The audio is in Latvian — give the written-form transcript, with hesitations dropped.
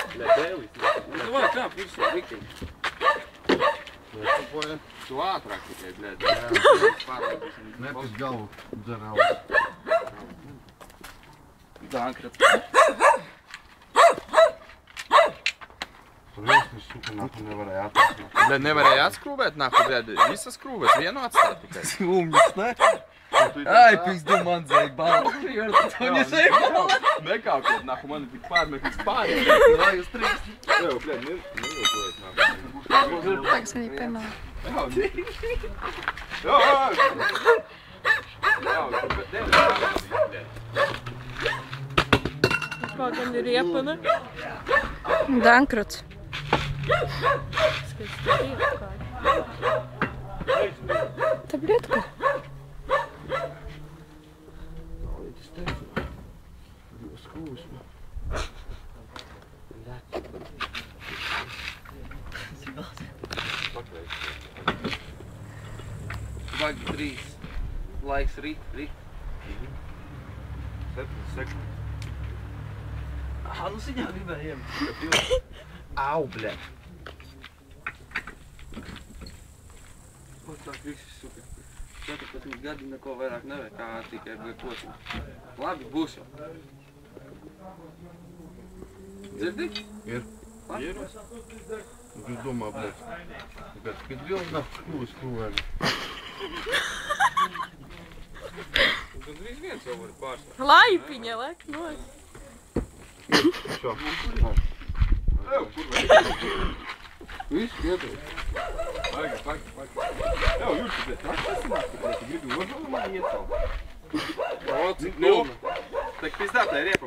Bļa, Dēlis. Davai, kā, visu, riktīgi. Tu ātrāk tikai, bļa. Nepis galvu dzerāvu. Dankrats. Tur viens suka nahu nevarēja atrast. Bļa, nevarēja atskrūvēt, nahu, bļa, visas skrūves vienu atstāt tikai. Sumņus, ne? Ai, pizdu man zaibala. To не zaibala. Nekāpiet, nahu, man tik pārmeklis pāri. Vai uz trīs. Jā, bļa, nevilkojiet, nahu. Так звонит поймала. Kā gan ir riepa, ne? Dankrats. Skaties, tā riepa kāda. Таблетка? Vagi 3. Laiks rīt. 7 sekundes. Aha, nu siņā gribēja iemet. Au, bļa. Ko tā visi suka? 14 gadi neko vairāk nevajag, kā tikai bija pociņa. Labi, būs jau. Dzirdi? Ir. Ir. Es domāju, blēs. Kad vēl nav skrūvēni. Tad viens jau var pārstāvēt. Laipiņa, lek, nos. Šo. Ew, kur vēl? Viss ietrūst. Paga. Ew, Jurči, bet tas nāk, ka tu gribi uzmanīt man iet savu. O, cik milna. Tak pizdā, tā ir riepa.